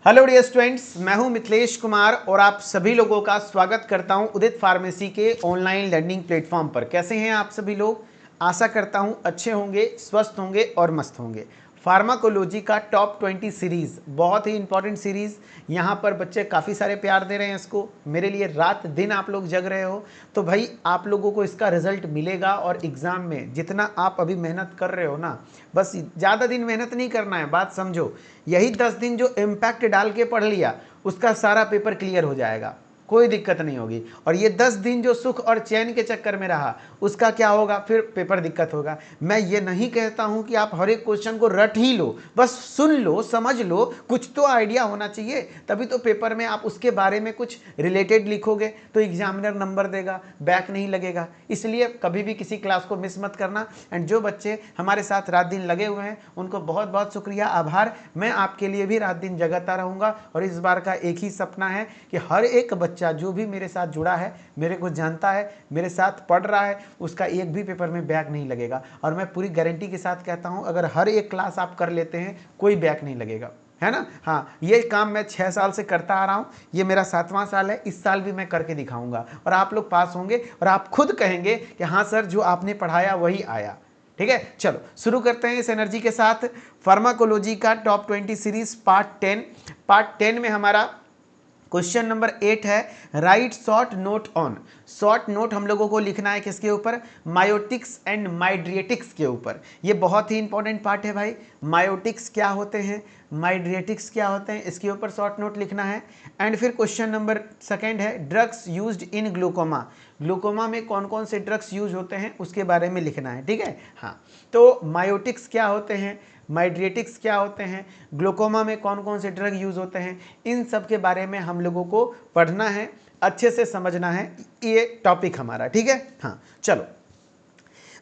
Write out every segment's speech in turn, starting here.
Hello dear students, मैं हूं मिथिलेश कुमार और आप सभी लोगों का स्वागत करता हूं उदित फार्मेसी के ऑनलाइन लर्निंग प्लेटफॉर्म पर। कैसे हैं आप सभी लोग? आशा करता हूं अच्छे होंगे, स्वस्थ होंगे और मस्त होंगे। फार्माकोलॉजी का टॉप 20 सीरीज़ बहुत ही इंपॉर्टेंट सीरीज़। यहाँ पर बच्चे काफ़ी सारे प्यार दे रहे हैं इसको, मेरे लिए रात दिन आप लोग जग रहे हो, तो भाई आप लोगों को इसका रिजल्ट मिलेगा। और एग्ज़ाम में जितना आप अभी मेहनत कर रहे हो ना, बस ज़्यादा दिन मेहनत नहीं करना है, बात समझो। यही 10 दिन जो इम्पैक्ट डाल के पढ़ लिया, उसका सारा पेपर क्लियर हो जाएगा, कोई दिक्कत नहीं होगी। और ये 10 दिन जो सुख और चैन के चक्कर में रहा, उसका क्या होगा? फिर पेपर दिक्कत होगा। मैं ये नहीं कहता हूं कि आप हर एक क्वेश्चन को रट ही लो, बस सुन लो, समझ लो, कुछ तो आइडिया होना चाहिए, तभी तो पेपर में आप उसके बारे में कुछ रिलेटेड लिखोगे तो एग्जामिनर नंबर देगा, बैक नहीं लगेगा। इसलिए कभी भी किसी क्लास को मिस मत करना। एंड जो बच्चे हमारे साथ रात दिन लगे हुए हैं, उनको बहुत बहुत शुक्रिया, आभार। मैं आपके लिए भी रात दिन जगाता रहूँगा। और इस बार का एक ही सपना है कि हर एक बच्चा जो भी मेरे साथ जुड़ा है, मेरे को जानता है, मेरे साथ पढ़ रहा है, उसका एक भी पेपर में बैक नहीं लगेगा। और मैं पूरी गारंटी के साथ कहता हूं, अगर हर एक क्लास आप कर लेते हैं, कोई बैक नहीं लगेगा, है ना? हाँ, ये काम मैं 6 साल से करता आ रहा हूं, ये मेरा 7वां साल है। इस साल भी मैं करके दिखाऊंगा और आप लोग पास होंगे और आप खुद कहेंगे कि हाँ सर, जो आपने पढ़ाया वही आया। ठीक है, चलो शुरू करते हैं इस एनर्जी के साथ। फार्माकोलॉजी का टॉप 20 सीरीज पार्ट 10 में हमारा क्वेश्चन नंबर 8 है, right short note on. Short note हम लोगों को लिखना है किसके ऊपर? मायोटिक्स एंड माइड्रिएटिक्स के ऊपर। ये बहुत ही इंपॉर्टेंट पार्ट है भाई। मायोटिक्स क्या होते हैं, माइड्रिएटिक्स क्या होते हैं, इसके ऊपर शॉर्ट नोट लिखना है। एंड फिर क्वेश्चन नंबर 2 है, drugs used in glaucoma. Glaucoma में कौन कौन से ड्रग्स यूज होते हैं उसके बारे में लिखना है। ठीक है, हाँ। तो मायोटिक्स क्या होते हैं, माइड्रिएटिक्स क्या होते हैं, ग्लूकोमा में कौन कौन से ड्रग यूज़ होते हैं, इन सब के बारे में हम लोगों को पढ़ना है, अच्छे से समझना है, ये टॉपिक हमारा। ठीक है, हाँ चलो।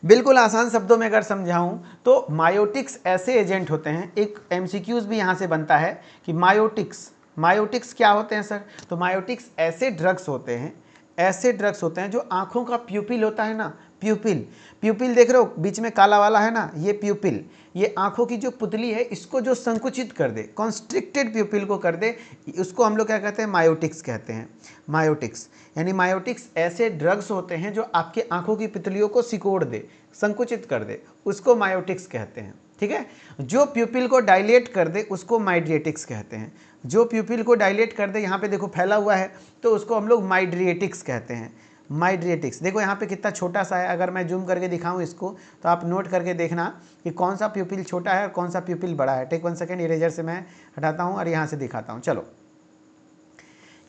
बिल्कुल आसान शब्दों में अगर समझाऊं तो मायोटिक्स ऐसे एजेंट होते हैं, एक एमसीक्यूज भी यहाँ से बनता है कि मायोटिक्स क्या होते हैं सर? तो मायोटिक्स ऐसे ड्रग्स होते हैं, ऐसे ड्रग्स होते हैं जो आंखों का प्यूपिल होता है ना, प्यूपिल देख रहे हो बीच में काला वाला है ना, ये प्यूपिल, ये आंखों की जो पुतली है, इसको जो संकुचित कर दे, कॉन्स्ट्रिक्टेड प्यूपिल को कर दे, उसको हम लोग क्या कहते हैं? मायोटिक्स कहते हैं। मायोटिक्स यानी मायोटिक्स ऐसे ड्रग्स होते हैं जो आपके आंखों की पुतलियों को सिकोड़ दे, संकुचित कर दे, उसको मायोटिक्स कहते हैं। ठीक है, जो प्यूपिल को डायलेट कर दे उसको माइड्रिएटिक्स कहते हैं। जो प्यूपिल को डायलेट कर दे, यहाँ पे देखो फैला हुआ है, तो उसको हम लोग माइड्रिएटिक्स कहते हैं। माइड्रिएटिक्स देखो यहाँ पे कितना छोटा सा है, अगर मैं जूम करके दिखाऊं इसको तो आप नोट करके देखना कि कौन सा प्यूपिल छोटा है और कौन सा प्यूपिल बड़ा है। टेक 1 सेकेंड, इरेजर से मैं हटाता हूँ और यहाँ से दिखाता हूँ। चलो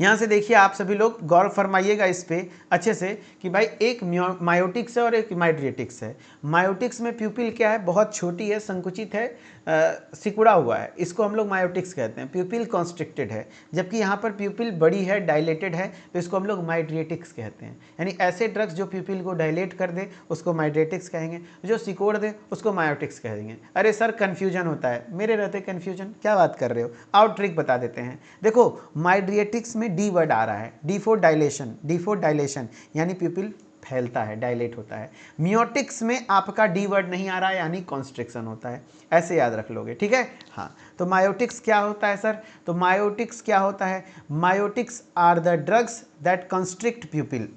यहाँ से देखिए, आप सभी लोग गौर फरमाइएगा इस पे अच्छे से कि भाई एक मायोटिक्स है और एक माइड्रिएटिक्स है। मायोटिक्स में प्यूपिल क्या है? बहुत छोटी है, संकुचित है, सिकुड़ा हुआ है, इसको हम लोग मायोटिक्स कहते हैं। प्यूपिल कॉन्स्ट्रिक्टेड है, जबकि यहाँ पर प्यूपिल बड़ी है, डायलेटेड है, तो इसको हम लोग माइड्रिएटिक्स कहते हैं। यानी ऐसे ड्रग्स जो प्यूपिल को डायलेट कर दे उसको माइड्रिएटिक्स कहेंगे, जो सिकोड़ दे उसको मायोटिक्स कहेंगे। अरे सर कन्फ्यूजन होता है, मेरे रहते कन्फ्यूजन, क्या बात कर रहे हो? आओ ट्रिक बता देते हैं। देखो माइड्रिएटिक्स में डी वर्ड आ रहा है, डी फॉर डायलेशन, यानी प्यूपिल फैलता है, डायलेट होता है। मियोटिक्स में आपका डी वर्ड नहीं आ रहा है, यानी कॉन्स्ट्रिक्शन होता है। ऐसे याद रख लोगे, ठीक है, हाँ। तो मायोटिक्स क्या होता है सर? तो मायोटिक्स क्या होता है? Miotics are the drugs that constrict pupil,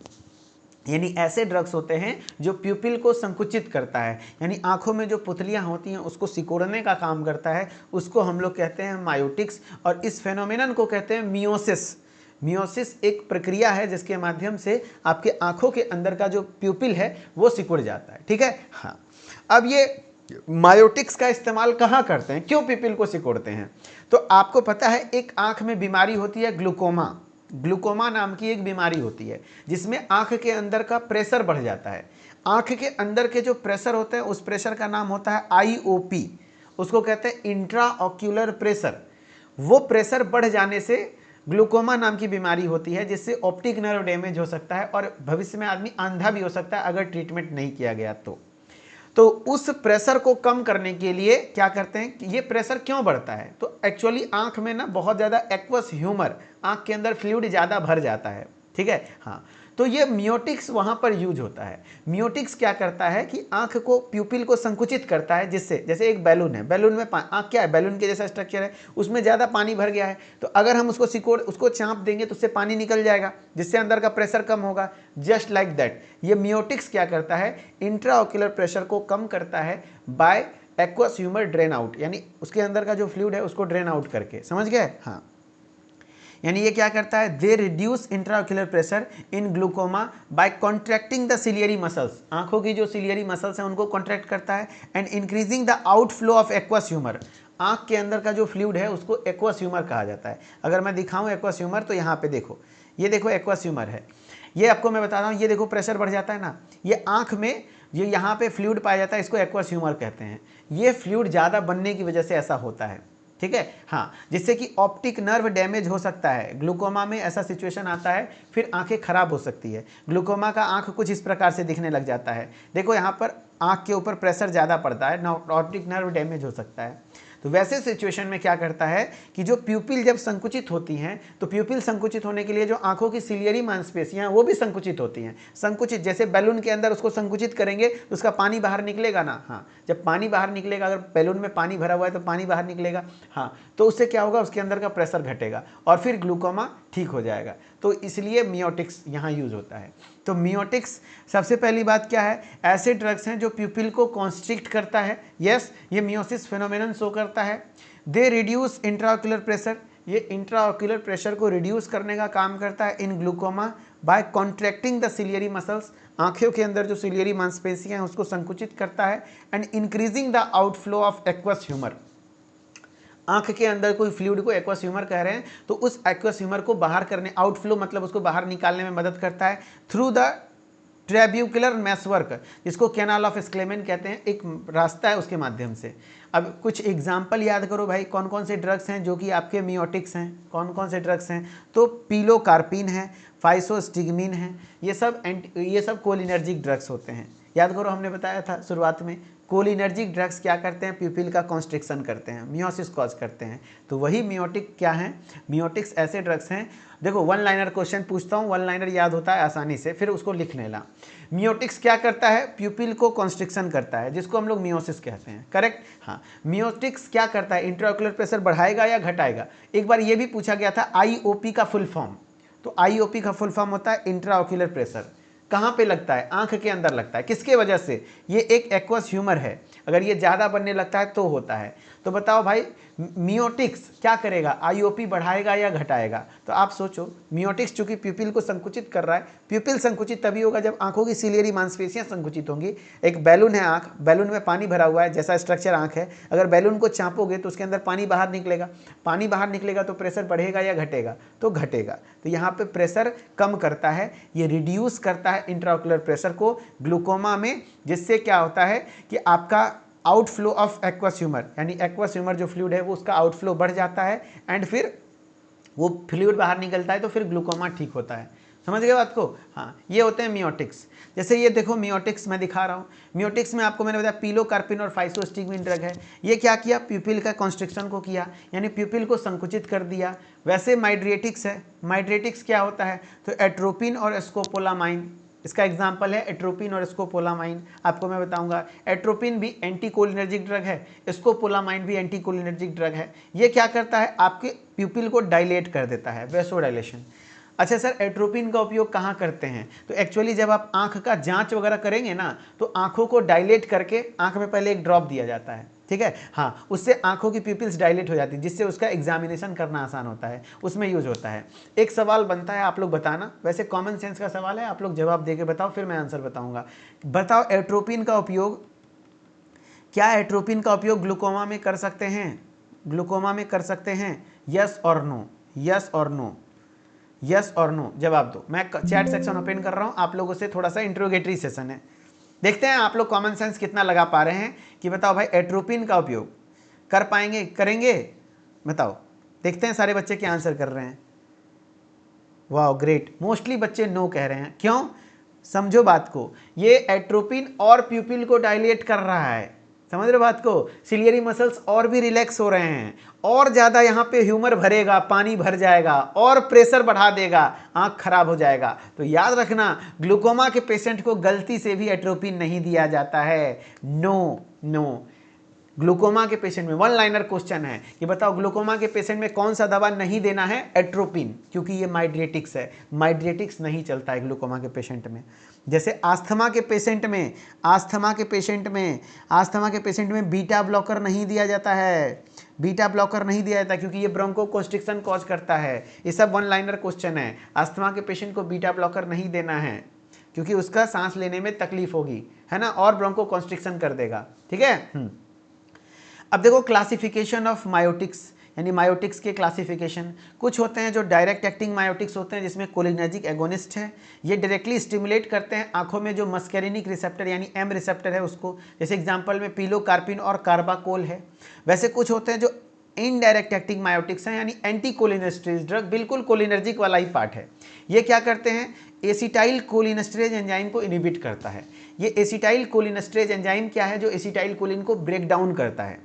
यानी ऐसे ड्रग्स होते हैं जो प्यूपिल को संकुचित करता है, यानी आंखों में जो पुतलियां होती हैं उसको सिकोड़ने का काम करता है, उसको हम लोग कहते हैं मायोटिक्स। और इस फेनोमेनन को कहते हैं मियोसिस। मियोसिस एक प्रक्रिया है जिसके माध्यम से आपके आंखों के अंदर का जो प्यूपिल है वो सिकुड़ जाता है। ठीक है, हाँ। अब ये मायोटिक्स का इस्तेमाल कहाँ करते हैं, क्यों प्यूपिल को सिकोड़ते हैं? तो आपको पता है एक आंख में बीमारी होती है ग्लूकोमा, ग्लूकोमा नाम की एक बीमारी होती है जिसमें आंख के अंदर का प्रेशर बढ़ जाता है। आंख के अंदर के जो प्रेशर होते हैं उस प्रेशर का नाम होता है आईओपी, उसको कहते हैं इंट्रा ऑक्यूलर प्रेशर। वो प्रेशर बढ़ जाने से ग्लूकोमा नाम की बीमारी होती है, जिससे ऑप्टिक नर्व डैमेज हो सकता है और भविष्य में आदमी अंधा भी हो सकता है अगर ट्रीटमेंट नहीं किया गया तो उस प्रेशर को कम करने के लिए क्या करते हैं कि ये प्रेशर क्यों बढ़ता है? तो एक्चुअली आंख में ना बहुत ज़्यादा एक्वस ह्यूमर, आंख के अंदर फ्लूइड ज़्यादा भर जाता है। ठीक है, हाँ। तो ये मियोटिक्स वहाँ पर यूज होता है। मियोटिक्स क्या करता है कि आँख को, प्यूपिल को संकुचित करता है, जिससे, जैसे एक बैलून है, बैलून में आँख क्या है, बैलून के जैसा स्ट्रक्चर है, उसमें ज़्यादा पानी भर गया है, तो अगर हम उसको उसको चाँप देंगे तो उससे पानी निकल जाएगा, जिससे अंदर का प्रेशर कम होगा। जस्ट लाइक दैट ये मियोटिक्स क्या करता है, इंट्राओक्यूलर प्रेशर को कम करता है by aqueous humour drain out, यानी उसके अंदर का जो फ्लूइड है उसको ड्रेन आउट करके। समझ गए? हाँ, यानी ये क्या करता है, they reduce intraocular pressure in glaucoma by contracting the ciliary muscles, आंखों की जो सिलियरी मसल्स हैं उनको कॉन्ट्रैक्ट करता है, and increasing the outflow of aqueous humour, आंख के अंदर का जो फ्लूइड है उसको एक्वस ह्यूमर कहा जाता है। अगर मैं दिखाऊं एक्वस ह्यूमर, तो यहाँ पे देखो, ये देखो एक्वस ह्यूमर है, ये आपको मैं बता रहा हूँ, ये देखो प्रेशर बढ़ जाता है ना, ये आंख में ये यहाँ पे फ्लूइड पाया जाता है, इसको एक्वस ह्यूमर कहते हैं। ये फ्लूइड ज़्यादा बनने की वजह से ऐसा होता है, ठीक है। हाँ, जिससे कि ऑप्टिक नर्व डैमेज हो सकता है, ग्लूकोमा में ऐसा सिचुएशन आता है, फिर आंखें खराब हो सकती है। ग्लूकोमा का आंख कुछ इस प्रकार से दिखने लग जाता है, देखो यहाँ पर आंख के ऊपर प्रेशर ज़्यादा पड़ता है, ऑप्टिक नर्व डैमेज हो सकता है। तो वैसे सिचुएशन में क्या करता है कि जो प्यूपिल जब संकुचित होती हैं, तो प्यूपिल संकुचित होने के लिए जो आंखों की सिलियरी मांसपेशियां वो भी संकुचित होती हैं। संकुचित, जैसे बैलून के अंदर उसको संकुचित करेंगे तो उसका पानी बाहर निकलेगा ना। हाँ, जब पानी बाहर निकलेगा, अगर बैलून में पानी भरा हुआ है तो पानी बाहर निकलेगा। हाँ, तो उससे क्या होगा, उसके अंदर का प्रेशर घटेगा और फिर ग्लूकोमा ठीक हो जाएगा। तो इसलिए मियोटिक्स यहाँ यूज होता है। तो मियोटिक्स, सबसे पहली बात क्या है, ऐसे ड्रग्स हैं जो प्यूपिल को कॉन्स्ट्रिक्ट करता है। यस, ये मियोसिस फिनोमेनन शो करता है। दे रिड्यूस इंट्राओक्यूलर प्रेशर, ये इंट्राओक्यूलर प्रेशर को रिड्यूस करने का काम करता है in glaucoma by contracting the ciliary muscles, आंखों के अंदर जो सिलियरी मांसपेशियां हैं उसको संकुचित करता है, and increasing the outflow of aqueous humour, आंख के अंदर कोई फ्लूइड को एक्वस ह्यूमर कह रहे हैं, तो उस एक्वस ह्यूमर को बाहर करने, आउटफ्लो मतलब उसको बाहर निकालने में मदद करता है थ्रू द ट्रेब्यूकुलर मेसवर्क, जिसको कैनाल ऑफ स्क्लेमेन कहते हैं, एक रास्ता है उसके माध्यम से। अब कुछ एग्जाम्पल याद करो भाई, कौन कौन से ड्रग्स हैं जो कि आपके मियोटिक्स हैं, कौन कौन से ड्रग्स हैं, तो पिलोकार्पिन है, फाइसोस्टिग्मिन है, ये सब कोलिनर्जिक ड्रग्स होते हैं। याद करो, हमने बताया था शुरुआत में, कोलिनर्जिक ड्रग्स क्या करते हैं, प्यूपिल का कॉन्स्ट्रिक्शन करते हैं, मियोसिस कॉज करते हैं। तो वही मियोटिक क्या है, मियोटिक्स ऐसे ड्रग्स हैं। देखो, वन लाइनर क्वेश्चन पूछता हूँ, वन लाइनर याद होता है आसानी से, फिर उसको लिख लेना। मियोटिक्स क्या करता है, प्यूपिल को कॉन्स्ट्रिक्शन करता है, जिसको हम लोग मियोसिस कहते हैं, करेक्ट। हाँ, मियोटिक्स क्या करता है, इंट्राओक्यूलर प्रेशर बढ़ाएगा या घटाएगा। एक बार ये भी पूछा गया था, आईओपी का फुल फॉर्म, तो आईओपी का फुल फॉर्म होता है इंट्राओक्यूलर प्रेशर। कहाँ पे लगता है, आंख के अंदर लगता है, किसके वजह से, ये एक एक्वस ह्यूमर है, अगर ये ज़्यादा बनने लगता है तो होता है। तो बताओ भाई, मियोटिक्स क्या करेगा, आईओपी बढ़ाएगा या घटाएगा। तो आप सोचो, मियोटिक्स चूंकि प्यूपिल को संकुचित कर रहा है, प्यूपिल संकुचित तभी होगा जब आंखों की सिलियरी मांसपेशियां संकुचित होंगी। एक बैलून है आंख, बैलून में पानी भरा हुआ है, जैसा स्ट्रक्चर आंख है, अगर बैलून को चापोगे तो उसके अंदर पानी बाहर निकलेगा, पानी बाहर निकलेगा तो प्रेशर बढ़ेगा या घटेगा, तो घटेगा। तो यहाँ पे प्रेशर कम करता है, ये रिड्यूस करता है इंट्राओक्यूलर प्रेशर को ग्लूकोमा में, जिससे क्या होता है कि आपका आउटफ्लो ऑफ एक्वस ह्यूमर, यानी एक्वस ह्यूमर जो फ्लूइड है वो उसका आउटफ्लो बढ़ जाता है, एंड फिर वो फ्लूइड बाहर निकलता है, तो फिर ग्लूकोमा ठीक होता है। समझ गए बात को। हाँ, ये होते हैं मियोटिक्स। जैसे ये देखो, मियोटिक्स मैं दिखा रहा हूँ, मियोटिक्स में आपको मैंने बताया पिलोकार्पिन और फाइसोस्टिग्मिन ड्रग है। ये क्या किया, प्यूपिल का कॉन्स्ट्रिक्शन को किया, यानी प्यूपिल को संकुचित कर दिया। वैसे माइड्रेटिक्स है, माइड्रेटिक्स क्या होता है, तो एट्रोपिन और स्कोपोलामाइन, इसका एग्जाम्पल है एट्रोपिन और स्कोपोलामाइन। आपको मैं बताऊंगा, एट्रोपिन भी एंटीकोलिनर्जिक ड्रग है, स्कोपोलामाइन भी एंटीकोलिनर्जिक ड्रग है। ये क्या करता है, आपके प्यूपिल को डायलेट कर देता है, वैसोडाइलेशन। अच्छा सर, एट्रोपिन का उपयोग कहाँ करते हैं, तो एक्चुअली जब आप आंख का जांच वगैरह करेंगे ना, तो आंखों को डायलेट करके आंख में पहले एक ड्रॉप दिया जाता है, ठीक है। हाँ, उससे आंखों की प्यूपिल्स डायलेट हो जाती है, जिससे उसका एग्जामिनेशन करना आसान होता है, उसमें यूज होता है। एक सवाल बनता है, आप लोग बताना, वैसे कॉमन सेंस का सवाल है, आप लोग जवाब देके बताओ, फिर मैं आंसर बताऊंगा। बताओ, एट्रोपिन का उपयोग, क्या एट्रोपिन का उपयोग ग्लूकोमा में कर सकते हैं, ग्लूकोमा में कर सकते हैं, यस और नो, यस और नो, यस और नो जवाब दो। मैं चैट सेक्शन ओपन कर रहा हूं, आप लोगों से थोड़ा सा इंट्रोगेटरी सेशन है, देखते हैं आप लोग कॉमन सेंस कितना लगा पा रहे हैं कि बताओ भाई, एट्रोपिन का उपयोग कर पाएंगे, करेंगे, बताओ। देखते हैं सारे बच्चे क्या आंसर कर रहे हैं। वाह ग्रेट, मोस्टली बच्चे नो कह रहे हैं। क्यों, समझो बात को, ये एट्रोपिन और प्यूपिल को डायलेट कर रहा है, समझ रहे हो बात को, सिलियरी मसल्स और भी रिलैक्स हो रहे हैं, और ज़्यादा यहाँ पे ह्यूमर भरेगा, पानी भर जाएगा और प्रेशर बढ़ा देगा, आँख खराब हो जाएगा। तो याद रखना, ग्लूकोमा के पेशेंट को गलती से भी एट्रोपिन नहीं दिया जाता है। नो नो, ग्लूकोमा के पेशेंट में वन लाइनर क्वेश्चन है कि बताओ ग्लूकोमा के पेशेंट में कौन सा दवा नहीं देना है, एट्रोपिन, क्योंकि ये माइड्रेटिक्स है, माइड्रेटिक्स नहीं चलता है ग्लूकोमा के पेशेंट में। जैसे आस्थमा के पेशेंट में बीटा ब्लॉकर नहीं दिया जाता है, बीटा ब्लॉकर नहीं दिया जाता क्योंकि ये ब्रोंको कॉन्स्ट्रिक्शन कॉज करता है। ये सब वन लाइनर क्वेश्चन है। आस्थमा के पेशेंट को बीटा ब्लॉकर नहीं देना है क्योंकि उसका सांस लेने में तकलीफ होगी, है ना, और ब्रोंको कॉन्स्ट्रिक्शन कर देगा। ठीक है। अब देखो क्लासिफिकेशन ऑफ मायोटिक्स, यानी मायोटिक्स के क्लासिफिकेशन। कुछ होते हैं जो डायरेक्ट एक्टिंग मायोटिक्स होते हैं जिसमें कोलिनर्जिक एगोनिस्ट है, ये डायरेक्टली स्टिमुलेट करते हैं आंखों में जो मस्कैरिनिक रिसेप्टर यानी एम रिसेप्टर है उसको, जैसे एग्जांपल में पिलोकार्पिन और कार्बाकोल है। वैसे कुछ होते हैं जो इनडायरेक्ट एक्टिंग मायोटिक्स हैं, यानी एंटी कोलिनेस्ट्रेज ड्रग, बिल्कुल कोलिनर्जिक वाला ही पार्ट है। ये क्या करते हैं, एसिटाइल कोलिनेस्ट्रेज एंजाइम को इनहिबिट करता है। ये एसिटाइल कोलिनेस्ट्रेज एंजाइम क्या है, जो एसिटाइल कोलिन को ब्रेक डाउन करता है,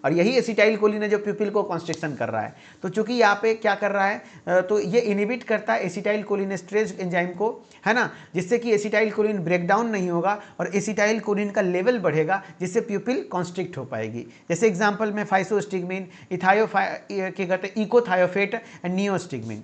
और यही एसिटाइल कोलिन है जो प्यूपिल को कॉन्स्ट्रिक्शन कर रहा है। तो चूंकि यहाँ पे क्या कर रहा है, तो ये इनहिबिट करता है एसिटाइल कोलिनेस्ट्रेज एंजाइम को, है ना, जिससे कि एसिटाइल कोलिन ब्रेक डाउन नहीं होगा और एसिटाइल कोलिन का लेवल बढ़ेगा, जिससे प्यूपिल कॉन्स्ट्रिक्ट हो पाएगी। जैसे एग्जांपल में फाइसोस्टिग्मिन, क्या कहते हैं, इकोथायोफेट एंड नियोस्टिग्मिन।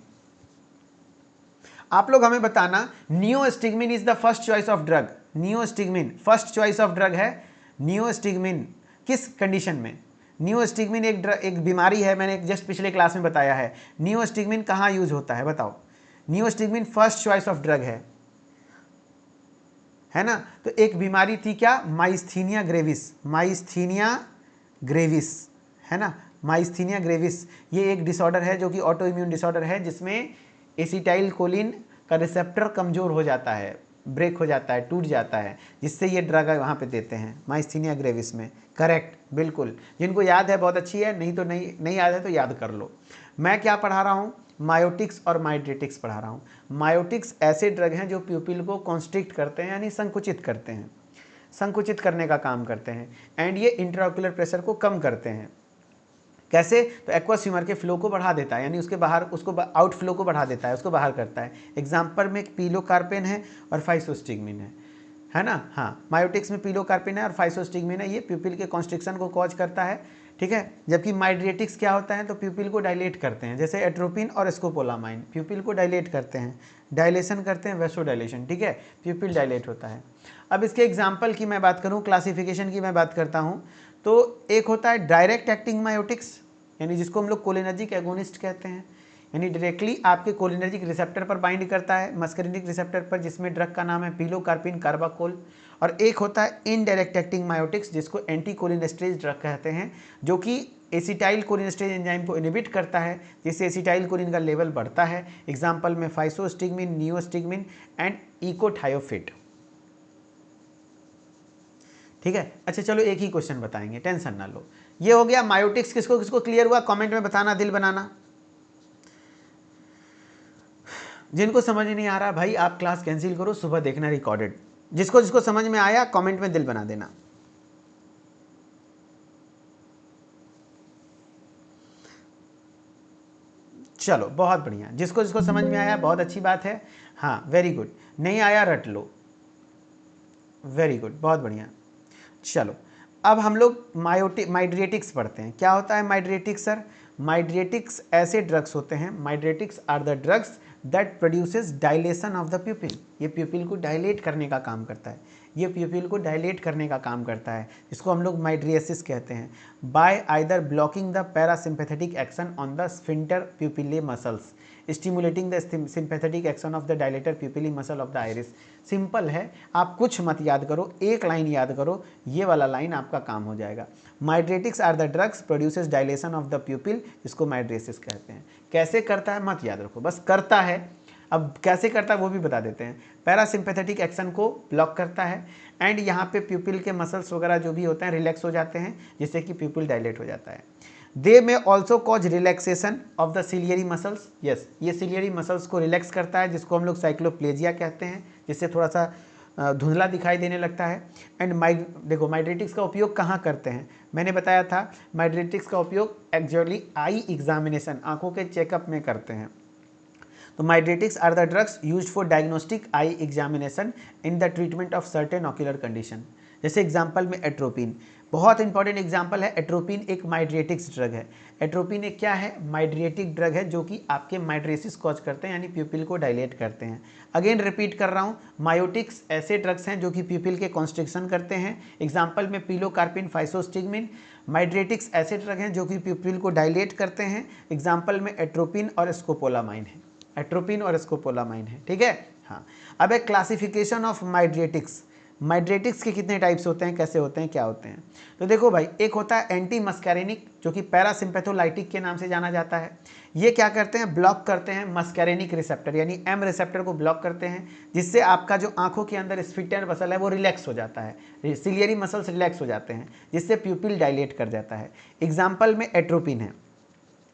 आप लोग हमें बताना, neostigmine is the first choice of drug, neostigmine first choice of drug है। नियोस्टिग्मिन किस कंडीशन में, नियोस्टिग्मिन एक बीमारी है, मैंने जस्ट पिछले क्लास में बताया है। नियोस्टिग्मिन कहाँ यूज होता है बताओ, neostigmine first choice of drug है ना। तो एक बीमारी थी क्या, माइस्थीनिया ग्रेविस, माइस्थीनिया ग्रेविस, है ना, माइस्थीनिया ग्रेविस। ये एक डिसऑर्डर है जो कि ऑटो इम्यून डिसऑर्डर है, जिसमें एसिटाइल कोलिन का रिसेप्टर कमजोर हो जाता है, ब्रेक हो जाता है, टूट जाता है, जिससे ये ड्रग वहाँ पे देते हैं माइस्थीनिया ग्रेविस में। करेक्ट, बिल्कुल, जिनको याद है बहुत अच्छी है, नहीं तो नहीं याद है तो याद कर लो। मैं क्या पढ़ा रहा हूँ, मायोटिक्स और माइड्रेटिक्स पढ़ा रहा हूँ। मायोटिक्स ऐसे ड्रग हैं जो प्यूपिल को कॉन्स्ट्रिक्ट करते हैं, यानी संकुचित करते हैं, संकुचित करने का काम करते हैं, एंड ये इंट्राओक्यूलर प्रेशर को कम करते हैं। कैसे, तो एक्वस ह्यूमर के फ्लो को बढ़ा देता है, यानी उसके बाहर, उसको आउट फ्लो को बढ़ा देता है, उसको बाहर करता है। एग्जाम्पल में पिलोकार्पिन है और फाइसोस्टिग्मिन है ना। हाँ, मायोटिक्स में पिलोकार्पिन है और फाइसोस्टिग्मिन है, ये प्यूपिल के कॉन्स्ट्रिक्शन को कॉज करता है। ठीक है। जबकि माइड्रेटिक्स क्या होता है, तो प्यूपिल को डायलेट करते हैं, जैसे एट्रोपिन और स्कोपोलामाइन प्यूपिल को डायलेट करते हैं, डायलेशन करते हैं, वेसोडाइलेशन। ठीक है, प्यूपिल डायलेट होता है। अब इसके एग्जाम्पल की मैं बात करूँ, क्लासिफिकेशन की मैं बात करता हूँ, तो एक होता है डायरेक्ट एक्टिंग मायोटिक्स, यानी जिसको हम लोग कोलिनर्जिक एगोनिस्ट कहते हैं, यानी डायरेक्टली आपके कोलिनर्जिक रिसेप्टर पर बाइंड करता है, मस्करिनिक रिसेप्टर पर, जिसमें ड्रग का नाम है पिलोकार्पिन कार्बाकोल। और एक होता है इनडायरेक्ट एक्टिंग मायोटिक्स, जिसको एंटी कोलिनेस्ट्रेज ड्रग कहते हैं, जो कि एसिटाइल कोलिनेस्ट्रेज एंजाइम को इनहिबिट करता है, जिससे एसिटाइल कोलिन का लेवल बढ़ता है। एग्जाम्पल में फाइसोस्टिग्मिन, नियोस्टिग्मिन एंड इकोथायोफेट। ठीक है। अच्छा चलो एक ही क्वेश्चन बताएंगे, टेंशन ना लो। ये हो गया मायोटिक्स। किसको किसको क्लियर हुआ, कमेंट में बताना, दिल बनाना। जिनको समझ नहीं आ रहा भाई, आप क्लास कैंसिल करो, सुबह देखना रिकॉर्डेड। जिसको जिसको समझ में आया कमेंट में दिल बना देना। चलो बहुत बढ़िया, जिसको जिसको समझ में आया बहुत अच्छी बात है। हाँ वेरी गुड, नहीं आया रट लो, वेरी गुड, बहुत बढ़िया। चलो अब हम लोग माइड्रेटिक्स पढ़ते हैं। क्या होता है माइड्रेटिक्स सर? माइड्रेटिक्स ऐसे ड्रग्स होते हैं, mydriatics are the drugs that produces dilation of the pupil. ये प्यूपिल को डायलेट करने का काम करता है, ये प्यूपिल को डायलेट करने का काम करता है, इसको हम लोग माइड्रियसिस कहते हैं। By either blocking the parasympathetic action on the sphincter pupillae muscles, stimulating the sympathetic action of the dilator pupillae muscle of the iris. Simple है, आप कुछ मत याद करो, एक लाइन याद करो, ये वाला लाइन आपका काम हो जाएगा। Mydriatics are the drugs produces dilation of the pupil, जिसको माइड्रेसिस कहते हैं। कैसे करता है मत याद रखो, बस करता है। अब कैसे करता है वो भी बता देते हैं। पैरासिम्पैथेटिक एक्शन को ब्लॉक करता है एंड यहाँ पे प्यूपिल के मसल्स वगैरह जो भी होते हैं रिलैक्स हो जाते हैं, जिससे कि प्यूपिल डायलेट हो जाता है। दे में also cause relaxation of the ciliary muscles. Yes, ये सिलियरी मसल्स को रिलैक्स करता है, जिसको हम लोग साइक्लोप्लेजिया कहते हैं, जिससे थोड़ा सा धुंधला दिखाई देने लगता है। एंड देखो माइड्रेटिक्स का उपयोग कहाँ करते हैं, मैंने बताया था माइड्रेटिक्स का उपयोग एक्चुअली आई एग्जामिनेशन, आंखों के चेकअप में करते हैं। तो mydriatics are the drugs used for diagnostic eye examination in the treatment of certain ocular condition. जैसे एग्जांपल में एट्रोपिन, बहुत इंपॉर्टेंट एग्जांपल है। एट्रोपिन एक माइड्रेटिक्स ड्रग है। एट्रोपिन एक क्या है, माइड्रेटिक ड्रग है जो कि आपके माइड्रेसिस कॉज करते हैं, यानी प्यूपिल को डायलेट करते हैं। अगेन रिपीट कर रहा हूँ, मायोटिक्स ऐसे ड्रग्स हैं जो कि प्यूपिल के कॉन्स्ट्रिक्शन करते हैं। एग्जाम्पल में पिलोकार्पिन, फाइसोस्टिग्मिन। माइड्रेटिक्स ऐसे ड्रग हैं जो कि प्यूपिल को डायलेट करते हैं। एग्जाम्पल में एट्रोपिन और स्कोपोलामाइन है, एट्रोपिन और स्कोपोलामाइन है, ठीक है। हाँ, अब एक क्लासिफिकेशन ऑफ माइड्रेटिक्स। माइड्रेटिक्स के कितने टाइप्स होते हैं, कैसे होते हैं, क्या होते हैं। तो देखो भाई, एक होता है एंटी मस्कैरेनिक जो कि पैरासिम्पैथोलाइटिक के नाम से जाना जाता है। ये क्या करते हैं, ब्लॉक करते हैं मस्कैरेनिक रिसेप्टर, यानी एम रिसेप्टर को ब्लॉक करते हैं, जिससे आपका जो आंखों के अंदर स्फिंक्टर मसल है वो रिलैक्स हो जाता है, सिलियरी मसल्स रिलैक्स हो जाते हैं, जिससे प्यूपिल डायलेट कर जाता है। एग्जाम्पल में एट्रोपिन है,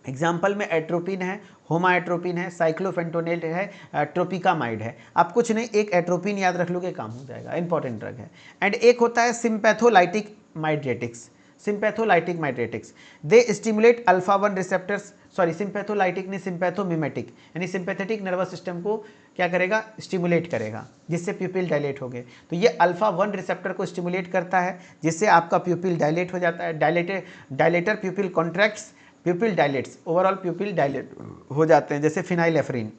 एग्जाम्पल में एट्रोपिन है, होमाएट्रोपिन है, साइक्लोफेंटोनेट है, ट्रोपिकामाइड है। आप कुछ नहीं, एक एट्रोपिन याद रख लोगे काम हो जाएगा, इंपॉर्टेंट ड्रग है। एंड एक होता है sympatholytic mydriatics. Sympatholytic mydriatics they stimulate alpha 1 receptors, sorry sympatholytic नहीं, सिम्पैथोमिमेटिक, यानी सिंपैथेटिक नर्वस सिस्टम को क्या करेगा, स्टिमुलेट करेगा, जिससे प्यूपिल डायलेट हो गए। तो ये अल्फा 1 रिसेप्टर को स्टिमुलेट करता है, जिससे आपका प्यूपिल डायलेट हो जाता है। Dilator प्यूपिल contracts, प्यूपिल dilates, overall प्यूपिल dilate हो जाते हैं। जैसे फिनाइलेफ्रिन,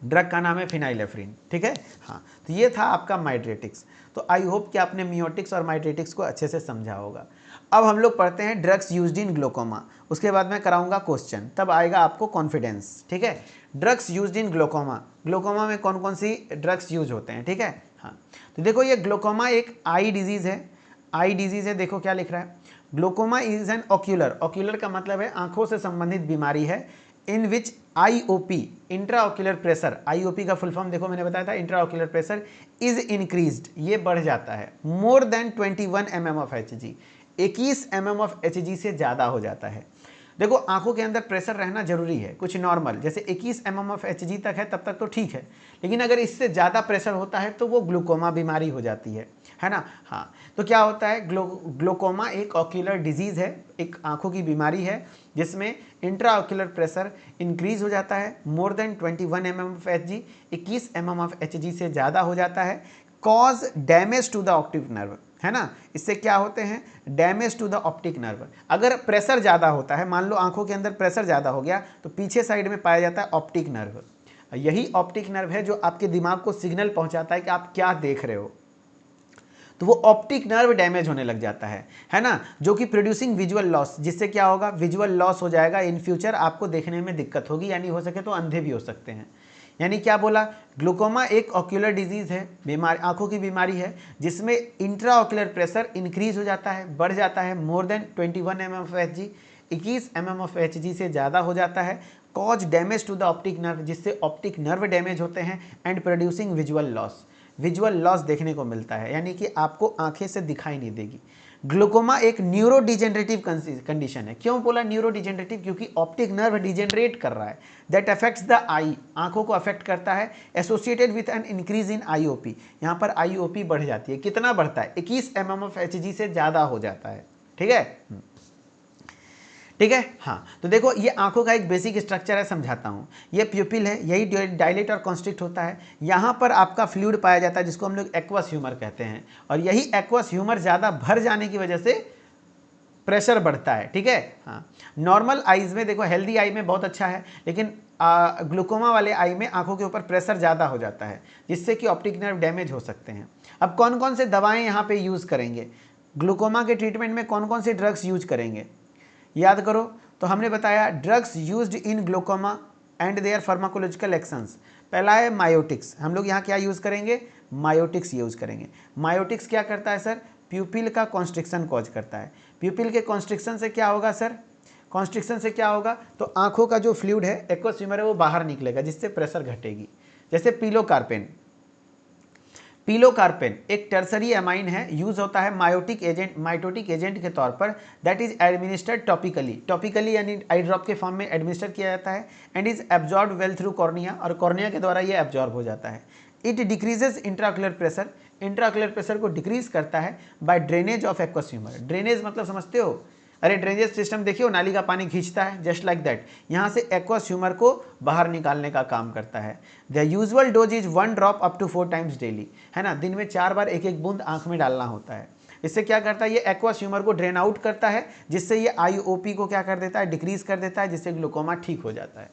ड्रग का नाम है फिनाइलेफ्रिन, ठीक है। हाँ, तो ये था आपका माइड्रेटिक्स। तो आई होप कि आपने मियोटिक्स और माइड्रेटिक्स को अच्छे से समझा होगा। अब हम लोग पढ़ते हैं ड्रग्स यूज्ड इन ग्लोकोमा, उसके बाद मैं कराऊंगा क्वेश्चन, तब आएगा आपको कॉन्फिडेंस, ठीक है। ड्रग्स यूज्ड इन ग्लोकोमा, ग्लोकोमा में कौन कौन सी ड्रग्स यूज होते हैं, ठीक है। हाँ, तो देखो ये ग्लोकोमा एक आई डिजीज़ है, आई डिजीज़ है। देखो क्या लिख रहा है, glaucoma is an ocular, ocular का मतलब है आंखों से संबंधित बीमारी है, in which IOP, intra ocular pressure, IOP का फुल फॉर्म देखो मैंने बताया था, intra ocular pressure is increased, ये बढ़ जाता है, more than 21 mm of Hg, 21 mm of Hg से ज़्यादा हो जाता है। देखो आंखों के अंदर प्रेशर रहना जरूरी है, कुछ नॉर्मल, जैसे 21 mm ऑफ Hg तक है तब तक तो ठीक है, लेकिन अगर इससे ज़्यादा प्रेशर होता है तो वो ग्लूकोमा बीमारी हो जाती है ना। हाँ, तो क्या होता है, ग्लोकोमा एक ऑक्यूलर डिजीज़ है, एक आंखों की बीमारी है जिसमें इंट्रा ऑक्यूलर प्रेशर इंक्रीज हो जाता है, more than 21 mm of Hg, 21 mm of Hg से ज़्यादा हो जाता है। Cause damage to the optic nerve, है ना, इससे क्या होते हैं, damage to the optic nerve. अगर प्रेशर ज़्यादा होता है, मान लो आंखों के अंदर प्रेशर ज़्यादा हो गया, तो पीछे साइड में पाया जाता है ऑप्टिक नर्व। यही ऑप्टिक नर्व है जो आपके दिमाग को सिग्नल पहुंचाता है कि आप क्या देख रहे हो, तो वो ऑप्टिक नर्व डैमेज होने लग जाता है ना, जो कि प्रोड्यूसिंग विजुअल लॉस, जिससे क्या होगा, विजुअल लॉस हो जाएगा, इन फ्यूचर आपको देखने में दिक्कत होगी, यानी हो सके तो अंधे भी हो सकते हैं। यानी क्या बोला, ग्लूकोमा एक ऑक्यूलर डिजीज़ है, बीमारी, आंखों की बीमारी है जिसमें इंट्रा ऑक्यूलर प्रेशर इंक्रीज हो जाता है, बढ़ जाता है, more than 21 mm of Hg, 21 mm of Hg से ज़्यादा हो जाता है। Cause damage to the optic nerve, जिससे ऑप्टिक नर्व डैमेज होते हैं, and producing visual loss, visual loss देखने को मिलता है, यानी कि आपको आंखें से दिखाई नहीं देगी। ग्लूकोमा एक न्यूरो डिजेनरेटिव कंडीशन है। क्यों बोला न्यूरो डिजेनरेटिव, क्योंकि ऑप्टिक नर्व डिजेनरेट कर रहा है, दैट अफेक्ट्स द आई, आंखों को अफेक्ट करता है, associated with an increase in IOP, यहाँ पर आईओपी बढ़ जाती है, कितना बढ़ता है, 21 mm ऑफ Hg से ज़्यादा हो जाता है, ठीक है, ठीक है। हाँ, तो देखो ये आंखों का एक बेसिक स्ट्रक्चर है, समझाता हूँ। ये प्यूपिल है, यही डायलेट और कॉन्स्ट्रिक्ट होता है, यहाँ पर आपका फ्लूइड पाया जाता है जिसको हम लोग एक्वस ह्यूमर कहते हैं, और यही एक्वस ह्यूमर ज़्यादा भर जाने की वजह से प्रेशर बढ़ता है, ठीक है। हाँ, नॉर्मल आईज में देखो, हेल्दी आई में बहुत अच्छा है, लेकिन ग्लूकोमा वाले आई में आंखों के ऊपर प्रेशर ज़्यादा हो जाता है, जिससे कि ऑप्टिक नर्व डैमेज हो सकते हैं। अब कौन कौन से दवाएँ यहाँ पर यूज़ करेंगे, ग्लूकोमा के ट्रीटमेंट में कौन कौन सी ड्रग्स यूज करेंगे, याद करो। तो हमने बताया drugs used in glaucoma and their pharmacological actions. पहला है मायोटिक्स, हम लोग यहाँ क्या यूज़ करेंगे, मायोटिक्स यूज़ करेंगे। मायोटिक्स क्या करता है सर, प्यूपिल का कॉन्स्ट्रिक्शन कॉज करता है। प्यूपिल के कॉन्स्ट्रिक्शन से क्या होगा सर, कॉन्स्ट्रिक्शन से क्या होगा, तो आंखों का जो फ्लूइड है, एक्वस ह्यूमर है, वो बाहर निकलेगा, जिससे प्रेशर घटेगी। जैसे पिलोकार्पेन, पिलोकार्पेन एक टर्सरी एमाइन है, यूज होता है माइटोटिक एजेंट के तौर पर, दैट इज एडमिनिस्टर्ड टॉपिकली यानी आई ड्रॉप के फॉर्म में एडमिनिस्टर किया जाता है, and is absorb well through cornea, और कॉर्निया के द्वारा ये एब्जॉर्ब हो जाता है। It decreases intraocular pressure, intraocular pressure को डिक्रीज करता है by drainage of aqueous humour. Drainage मतलब समझते हो, अरे ड्रेनेज सिस्टम देखिए, नाली का पानी खींचता है, जस्ट लाइक दैट यहाँ से एक्वस ह्यूमर को बाहर निकालने का काम करता है। The usual dose is 1 drop up to 4 times daily, है ना, दिन में 4 बार एक एक बूंद आंख में डालना होता है। इससे क्या करता है, ये एक्वस ह्यूमर को ड्रेन आउट करता है, जिससे ये IOP को क्या कर देता है, डिक्रीज कर देता है, जिससे ग्लूकोमा ठीक हो जाता है।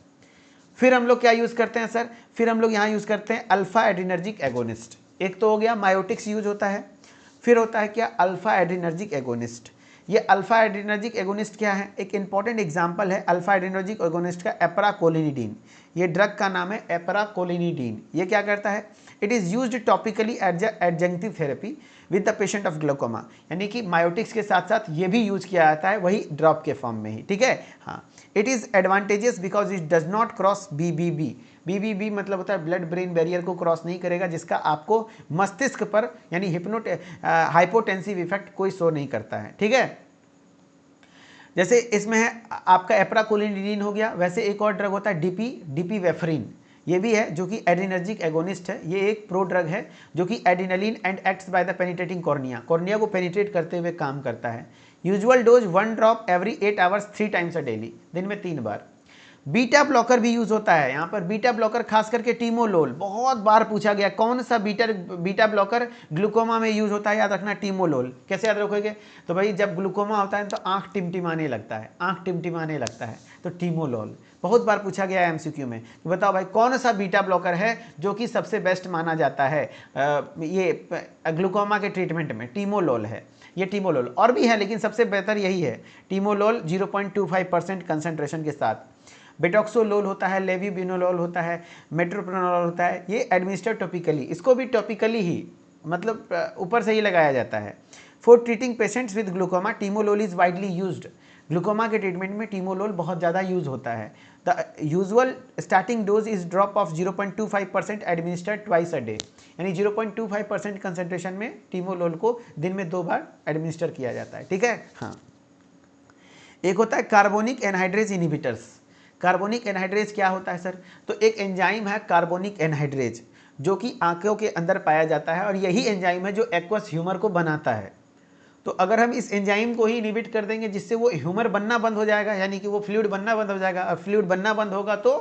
फिर हम लोग क्या यूज करते हैं सर, फिर हम लोग यहाँ यूज करते हैं अल्फा एड्रीनर्जिक एगोनिस्ट। एक तो हो गया मायोटिक्स यूज होता है, फिर होता है क्या, अल्फा एड्रीनर्जिक एगोनिस्ट। ये अल्फा एड्रीनर्जिक एगोनिस्ट क्या है, एक इंपॉर्टेंट एग्जांपल है अल्फा एड्रीनर्जिक एगोनिस्ट का एपराकोलिनिडीन। ये ड्रग का नाम है एपराकोलिनिडीन। ये क्या करता है, it is used topically adjunctive therapy with the patient of glaucoma, यानी कि मायोटिक्स के साथ साथ ये भी यूज किया जाता है, वही ड्रॉप के फॉर्म में ही, ठीक है। हाँ, it is advantages because it does not cross BBB। BBB मतलब होता है ब्लड ब्रेन बैरियर को क्रॉस नहीं करेगा, जिसका आपको मस्तिष्क पर यानी हाइपोटेंसिव इफेक्ट कोई शो नहीं करता है, ठीक है। जैसे इसमें है आपका एप्राकोलिनिडीन हो गया, वैसे एक और ड्रग होता है डिपीवेफ्रिन, ये भी है जो कि एड्रीनर्जिक एगोनिस्ट है। ये एक प्रो ड्रग है जो कि adrenaline and acts by the penetrating cornea, cornea को पेनिट्रेट करते हुए काम करता है। Usual dose 1 drop every 8 hours 3 times अ डेली, दिन में 3 बार। बीटा ब्लॉकर भी यूज होता है यहाँ पर, बीटा ब्लॉकर खास करके टीमोलोल, बहुत बार पूछा गया कौन सा बीटा ब्लॉकर ग्लूकोमा में यूज होता है, याद रखना टीमोलोल। कैसे याद रखोगे, तो भाई जब ग्लूकोमा होता है तो आंख टिमटिमाने लगता है, आंख टिमटिमाने लगता है, तो टीमोलोल बहुत बार पूछा गया है MCQ में। तो बताओ भाई कौन सा बीटा ब्लॉकर है जो कि सबसे बेस्ट माना जाता है ये ग्लूकोमा के ट्रीटमेंट में, टीमोलोल है, ये टीमोलोल। और भी है लेकिन सबसे बेहतर यही है टीमोलोल 0.25% कंसंट्रेशन के साथ। बेटॉक्सोलोल होता है, लेविबिनोलोल होता है, मेट्रोप्रेनोलोल होता है, ये एडमिनिस्टर टॉपिकली, इसको भी टॉपिकली ही मतलब ऊपर से ही लगाया जाता है। For treating patients with glaucoma timolol is widely used, glaucoma के ट्रीटमेंट में टीमोलोल बहुत ज़्यादा यूज होता है। The usual starting dose is drop of 0.25% administered twice a day, यानी 0.25% कंसंट्रेशन में टीमोलोल को दिन में 2 बार एडमिनिस्टर किया जाता है, ठीक है। हाँ, एक होता है carbonic anhydrase inhibitors. Carbonic anhydrase क्या होता है सर, तो एक एंजाइम है कार्बोनिक एनहाइड्रेज जो कि आंखों के अंदर पाया जाता है, और यही एंजाइम है जो एक्वस ह्यूमर को बनाता है। तो अगर हम इस एंजाइम को ही इनहिबिट कर देंगे, जिससे वो ह्यूमर बनना बंद हो जाएगा, यानी कि वो फ्लूइड बनना बंद हो जाएगा, और फ्लूइड बनना बंद होगा तो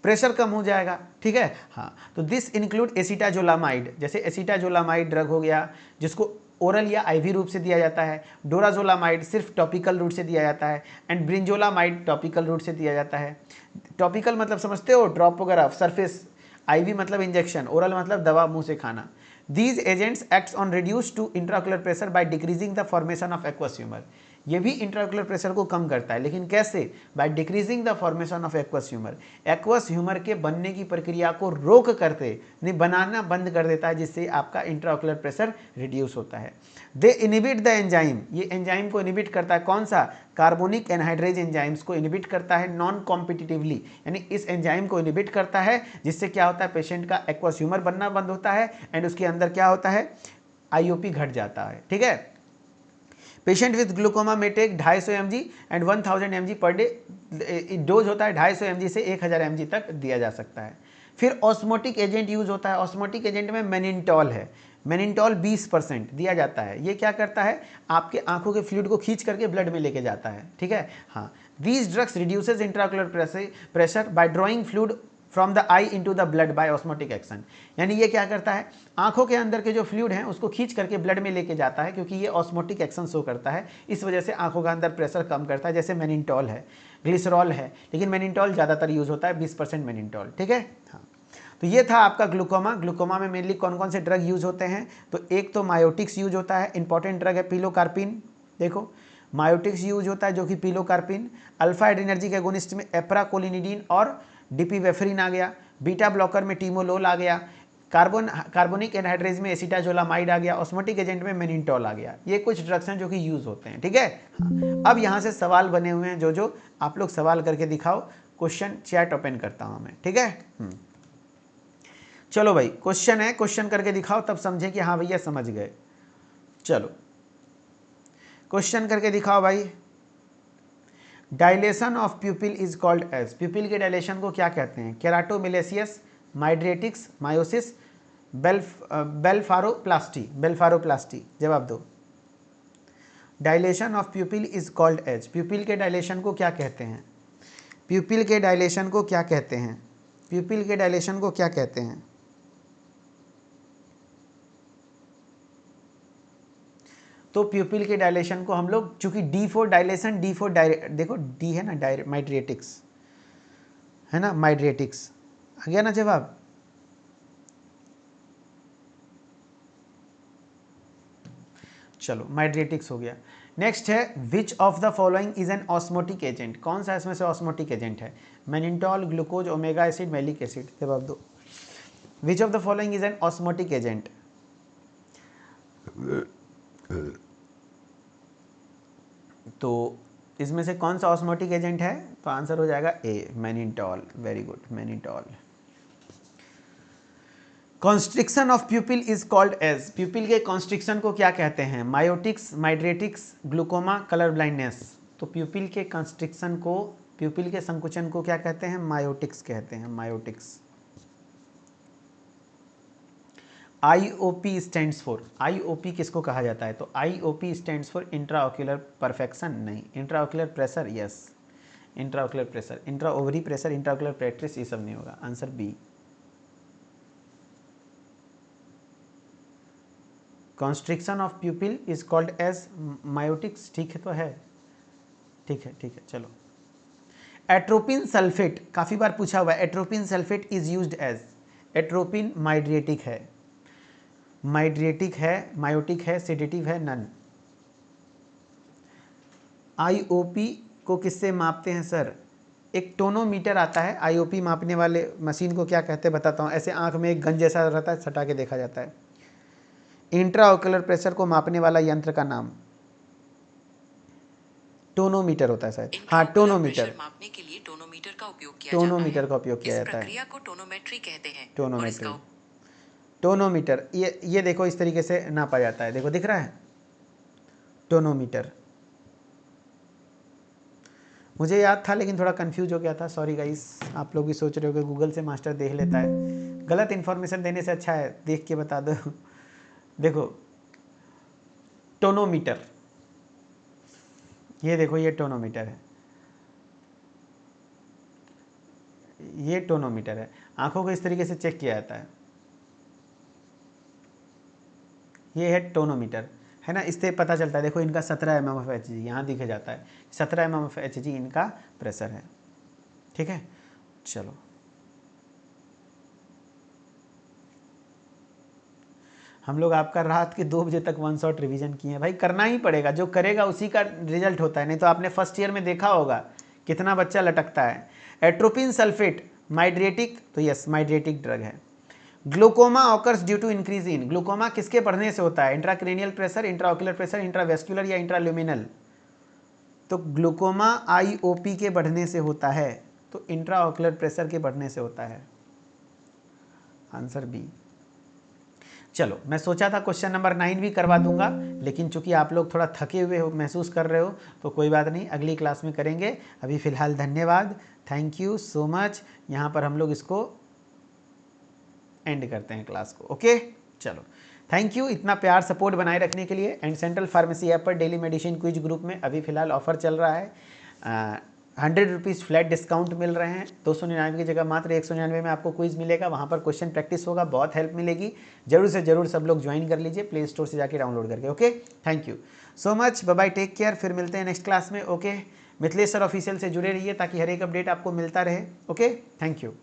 प्रेशर कम हो जाएगा, ठीक है। हाँ, तो दिस इंक्लूड एसिटाजोलामाइड, जैसे एसिटाजोलामाइड ड्रग हो गया जिसको ओरल या IV रूप से दिया जाता है, डोराजोलामाइड सिर्फ टॉपिकल रूट से दिया जाता है, एंड ब्रिंजोलामाइड टॉपिकल रूट से दिया जाता है। टॉपिकल मतलब समझते हो, ड्रॉप वगैरह सरफेस, IV मतलब इंजेक्शन, ओरल मतलब दवा मुंह से खाना। These agents acts on reduce to intraocular pressure by decreasing the formation of aqueous humor। ये भी इंट्राक्युलर प्रेशर को कम करता है, लेकिन कैसे, by decreasing the formation of aqueous humour, aqueous humour के बनने की प्रक्रिया को रोक करते नहीं, बनाना बंद कर देता है, जिससे आपका इंट्राक्युलर प्रेशर रिड्यूस होता है। दे इनिबिट द एंजाइम, ये एंजाइम को इनिबिट करता है, कौन सा, कार्बोनिक एनहाइड्रेज एंजाइम्स को इनिबिट करता है नॉन कॉम्पिटिटिवली, यानी इस एंजाइम को इनिबिट करता है, जिससे क्या होता है, पेशेंट का एक्वस ह्यूमर बनना बंद होता है, एंड उसके अंदर क्या होता है, IOP घट जाता है, ठीक है। पेशेंट विद ग्लूकोमा में take 250 mg and 1000 mg per day, dose होता है 250 mg से 1000 mg तक दिया जा सकता है। फिर ऑस्मोटिक एजेंट यूज होता है, ऑस्मोटिक एजेंट में मेनिनटॉल है, मेनिनटॉल 20% दिया जाता है। ये क्या करता है, आपके आंखों के फ्लूइड को खींच करके ब्लड में लेके जाता है, ठीक है। हाँ, these drugs reduces intraocular pressure by drawing fluid from the eye into the blood by osmotic action, यानी ये क्या करता है, आंखों के अंदर के जो फ्लूइड हैं उसको खींच करके ब्लड में लेके जाता है, क्योंकि ये ऑस्मोटिक एक्शन शो करता है, इस वजह से आंखों का अंदर प्रेशर कम करता है। जैसे मेनिनटॉल है, ग्लिसरॉल है, लेकिन मेनिनटॉल ज़्यादातर यूज होता है, 20% मेनिनटॉल, ठीक है। हाँ, तो ये था आपका ग्लूकोमा। ग्लूकोमा में मेनली कौन कौन से ड्रग यूज होते हैं, तो एक तो मायोटिक्स यूज होता है, इंपॉर्टेंट ड्रग है पिलोकार्पिन, देखो मायोटिक्स यूज होता है जो कि पिलोकार्पिन। अल्फा एड्रीनर्जिक एगोनिस्ट में एप्राकोलिनिडीन और डिपीवेफ्रिन आ गया, बीटा ब्लॉकर में टीमोलोल आ गया, कार्बोनिक एनहाइड्रेज में एसिटाजोलामाइड आ गया, ऑस्मोटिक एजेंट में मेनिनटॉल आ गया। ये कुछ ड्रग्स हैं जो कि यूज होते हैं, ठीक है। अब यहाँ से सवाल बने हुए हैं, जो आप लोग सवाल करके दिखाओ। क्वेश्चन चैट ओपन करता हूँ मैं, ठीक है। चलो भाई, क्वेश्चन है, क्वेश्चन करके दिखाओ, तब समझे कि हाँ भैया समझ गए। चलो क्वेश्चन करके दिखाओ भाई। Dilation of pupil is called as, pupil के डायलेशन को क्या कहते हैं, केराटोमिलेसियस, माइड्रेटिक्स, मायोसिस, बेल्फारोप्लास्टी, जवाब दो। Dilation of pupil is called as, pupil के डायलेशन को क्या कहते हैं? प्यूपिल के डायलेशन को क्या कहते हैं? प्यूपिल के डायलेशन को क्या कहते हैं? तो प्यूपिल के डायलेशन को हम लोग, चूंकि D4 डायलेशन, D4 देखो D है ना, माइड्रेटिक्स है ना, माइड्रेटिक्स आ गया ना जवाब। चलो माइड्रेटिक्स हो गया। नेक्स्ट है which of the following is an osmotic agent, कौन सा इसमें से ऑस्मोटिक एजेंट है? Mannitol, glucose, omega acid, malic acid, जवाब दो। Which of the following is an osmotic agent? तो इसमें से कौन सा ऑस्मोटिक एजेंट है? तो आंसर हो जाएगा A, mannitol. Very good, mannitol. Constriction of pupil is called as, pupil के कॉन्स्ट्रिक्शन को क्या कहते हैं? Miotics, mydriatics, glaucoma, colour blindness. तो प्यूपिल के कॉन्स्ट्रिक्शन को, प्यूपिल के संकुचन को क्या कहते हैं? मायोटिक्स कहते हैं, miotics. IOP stands for, IOP किसको कहा जाता है? तो IOP stands for intraocular perfection, नहीं, intraocular pressure, yes, intraocular pressure, intra ovary pressure, intraocular pressure, ये सब नहीं होगा, answer B. Constriction of pupil is called as miotics, ठीक है, तो है, ठीक है, ठीक है। चलो, एट्रोपिन सल्फेट काफी बार पूछा हुआ है, atropine sulphate is used as, atropine mydriatic है, माइड्रेटिक है, मायोटिक है, सेडेटिव है, नन। IOP को किससे मापते हैं सर? एक टोनोमीटर आता है, IOP मापने वाले मशीन को क्या कहते हैं बताता हूँ। ऐसे आंख में एक गन जैसा रहता है, सटा के देखा जाता है। इंट्राओक्यूलर प्रेशर को मापने वाला यंत्र का नाम टोनोमीटर होता है शायद, हाँ, टोनोमीटर। मापने के लिए टोनोमीटर का उपयोग किया टोनोमीटर का उपयोग किया जाता है, प्रक्रिया को टोनोमेट्री कहते हैं। Tonometry, tonometer. ये देखो इस तरीके से नापा जाता है, देखो दिख रहा है, टोनोमीटर। मुझे याद था लेकिन थोड़ा कंफ्यूज हो गया था, सॉरी गाइस। आप लोग भी सोच रहे हो कि गूगल से मास्टर देख लेता है, गलत इन्फॉर्मेशन देने से अच्छा है देख के बता दो। देखो टोनोमीटर, ये देखो, ये टोनोमीटर है, ये टोनोमीटर है। आंखों को इस तरीके से चेक किया जाता है, ये है टोनोमीटर, है ना, इससे पता चलता है। देखो इनका 17 mm ऑफ Hg यहाँ दिखे जाता है, 17 mm ऑफ Hg इनका प्रेशर है, ठीक है। चलो, हम लोग आपका रात के 2 बजे तक 1 शॉट रिवीजन किए हैं। भाई करना ही पड़ेगा, जो करेगा उसी का रिजल्ट होता है, नहीं तो आपने फर्स्ट ईयर में देखा होगा कितना बच्चा लटकता है। एट्रोपिन सल्फेट माइड्रेटिक, तो यस माइड्रेटिक ड्रग है। Glaucoma occurs due to increase in, glaucoma किसके बढ़ने से होता है? Intracranial pressure, intraocular pressure, intravascular या इंट्राल्यूमिनल? तो ग्लूकोमा IOP के बढ़ने से होता है, तो इंट्राओक्यूलर प्रेशर के बढ़ने से होता है, आंसर बी। चलो, मैं सोचा था क्वेश्चन नंबर 9 भी करवा दूंगा, लेकिन चूंकि आप लोग थोड़ा थके हुए हो, महसूस कर रहे हो, तो कोई बात नहीं, अगली क्लास में करेंगे। अभी फ़िलहाल धन्यवाद, थैंक यू सो मच। यहाँ पर हम लोग इसको एंड करते हैं क्लास को, ओके। चलो, थैंक यू इतना प्यार सपोर्ट बनाए रखने के लिए। एंड सेंट्रल फार्मेसी ऐप पर डेली मेडिसिन क्विज ग्रुप में अभी फ़िलहाल ऑफर चल रहा है, 100 रुपीज़ फ्लैट डिस्काउंट मिल रहे हैं। 299 की जगह मात्र 199 में आपको क्विज मिलेगा, वहाँ पर क्वेश्चन प्रैक्टिस होगा, बहुत हेल्प मिलेगी। जरूर से जरूर सब लोग ज्वाइन कर लीजिए, प्ले स्टोर से जाके डाउनलोड करके, okay. Thank you so much, bye bye, take care, फिर मिलते हैं नेक्स्ट क्लास में, ओके। मिथिलेश सर ऑफिशियल से जुड़े रहिए ताकि हर एक अपडेट आपको मिलता रहे, ओके। Thank you.